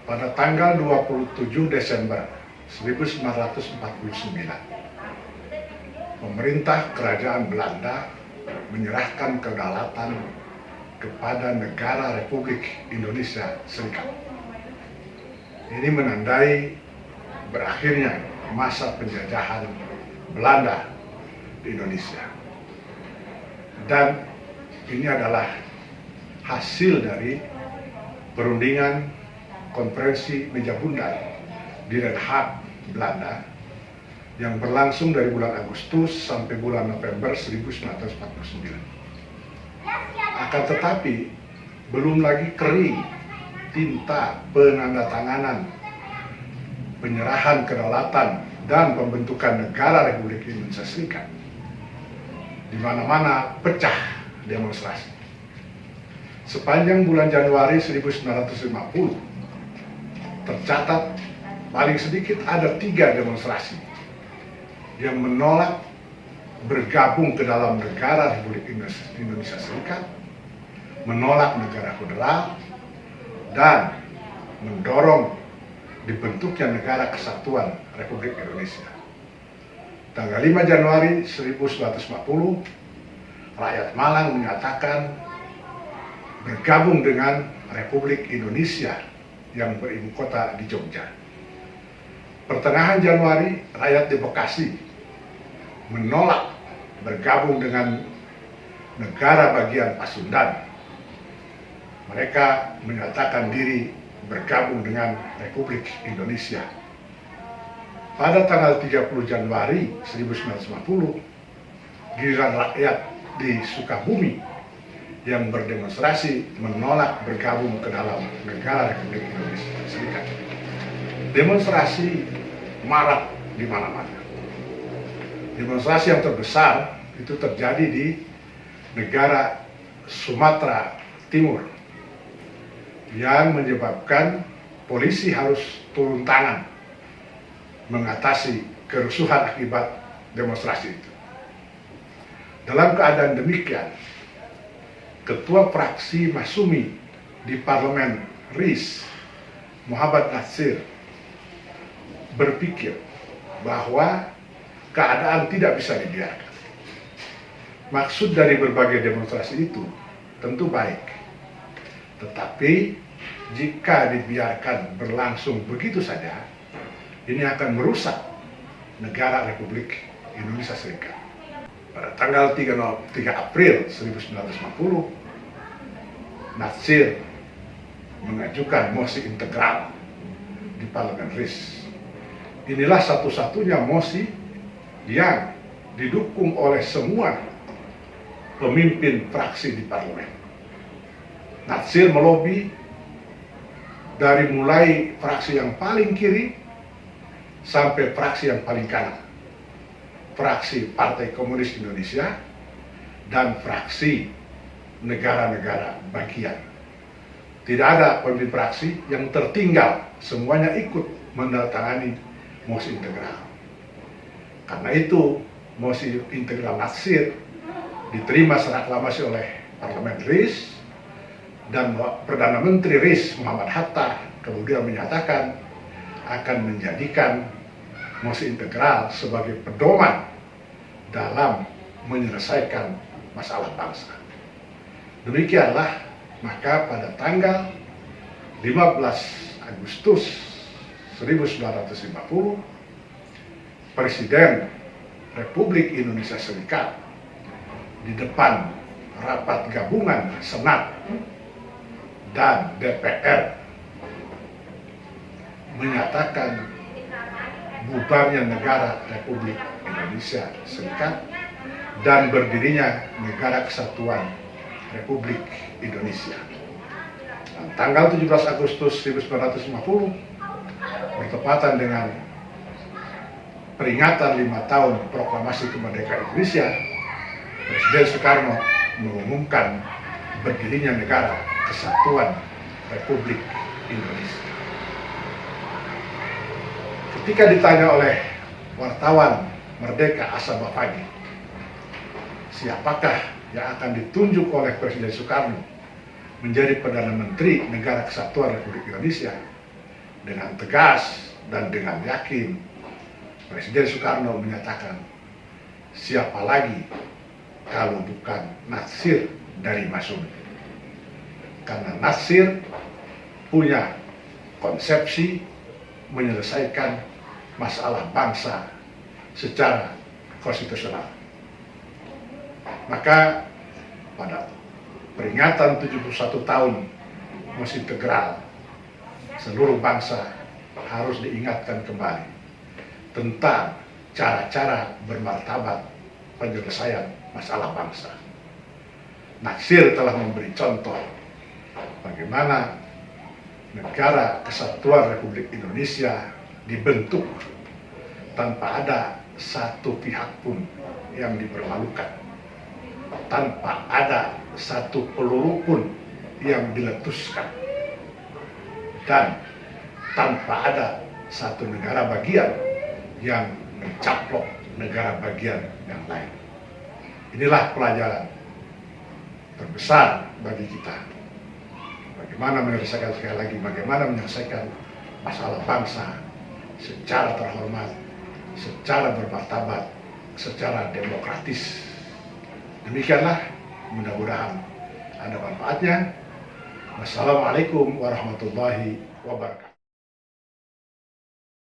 pada tanggal 27 Desember 1949, pemerintah kerajaan Belanda menyerahkan kedaulatan kepada negara Republik Indonesia Serikat. Ini menandai berakhirnya masa penjajahan Belanda di Indonesia. Dan ini adalah hasil dari perundingan konferensi meja bundar di Den Haag, Belanda, yang berlangsung dari bulan Agustus sampai bulan November 1949. Akan tetapi, belum lagi kering tinta penandatanganan penyerahan kedaulatan dan pembentukan negara Republik Indonesia Serikat. Di mana-mana pecah demonstrasi. Sepanjang bulan Januari 1950, tercatat paling sedikit ada 3 demonstrasi yang menolak bergabung ke dalam negara Republik Indonesia Serikat, menolak negara federal, dan mendorong dibentuknya negara kesatuan Republik Indonesia. Tanggal 5 Januari 1950, rakyat Malang menyatakan bergabung dengan Republik Indonesia yang beribu kota di Jogja. Pertengahan Januari, rakyat di Bekasi menolak bergabung dengan negara bagian Pasundan. Mereka menyatakan diri bergabung dengan Republik Indonesia. Pada tanggal 30 Januari 1950, giliran rakyat di Sukabumi yang berdemonstrasi menolak bergabung ke dalam negara Republik Indonesia Serikat. Demonstrasi marak di mana-mana. Demonstrasi yang terbesar itu terjadi di negara Sumatera Timur, yang menyebabkan polisi harus turun tangan mengatasi kerusuhan akibat demonstrasi itu. Dalam keadaan demikian, Ketua Fraksi Masumi di Parlemen RIS, Muhammad Natsir, berpikir bahwa keadaan tidak bisa dibiarkan. Maksud dari berbagai demonstrasi itu tentu baik, tetapi jika dibiarkan berlangsung begitu saja, ini akan merusak negara Republik Indonesia Serikat. Pada tanggal 3 April 1950, Natsir mengajukan mosi integral di Parlemen RIS. Inilah satu-satunya mosi yang didukung oleh semua pemimpin fraksi di parlemen. Natsir melobi dari mulai fraksi yang paling kiri sampai fraksi yang paling kanan, fraksi Partai Komunis Indonesia dan fraksi negara-negara bagian. Tidak ada pemimpin fraksi yang tertinggal, semuanya ikut menandatangani mosi integral. Karena itu, mosi integral Natsir diterima secara aklamasi oleh Parlemen RIS, dan Perdana Menteri RIS Muhammad Hatta kemudian menyatakan akan menjadikan mosi integral sebagai pedoman dalam menyelesaikan masalah bangsa. Demikianlah, maka pada tanggal 15 Agustus 1950, Presiden Republik Indonesia Serikat di depan rapat gabungan Senat dan DPR menyatakan bubarnya negara Republik Indonesia Serikat dan berdirinya Negara Kesatuan Republik Indonesia. Dan tanggal 17 Agustus 1950, bertepatan dengan peringatan 5 tahun proklamasi kemerdekaan Indonesia, Presiden Soekarno mengumumkan berdirinya Negara Kesatuan Republik Indonesia. Ketika ditanya oleh wartawan Merdeka Asaba Pagi, siapakah yang akan ditunjuk oleh Presiden Soekarno menjadi Perdana Menteri Negara Kesatuan Republik Indonesia, dengan tegas dan dengan yakin Presiden Soekarno menyatakan, siapa lagi kalau bukan Natsir dari Masyumi. Karena Natsir punya konsepsi menyelesaikan masalah bangsa secara konstitusional. Maka pada peringatan 71 tahun Masjid Tegal, seluruh bangsa harus diingatkan kembali tentang cara-cara bermartabat penyelesaian masalah bangsa. Natsir telah memberi contoh bagaimana negara kesatuan Republik Indonesia dibentuk tanpa ada satu pihak pun yang dipermalukan, tanpa ada satu peluru pun yang diletuskan, dan tanpa ada satu negara bagian yang mencaplok negara bagian yang lain. Inilah pelajaran terbesar bagi kita. Bagaimana menyelesaikan, sekali lagi, bagaimana menyelesaikan masalah bangsa secara terhormat, secara bermartabat, secara demokratis. Demikianlah, mudah-mudahan ada manfaatnya. Wassalamualaikum warahmatullahi wabarakatuh.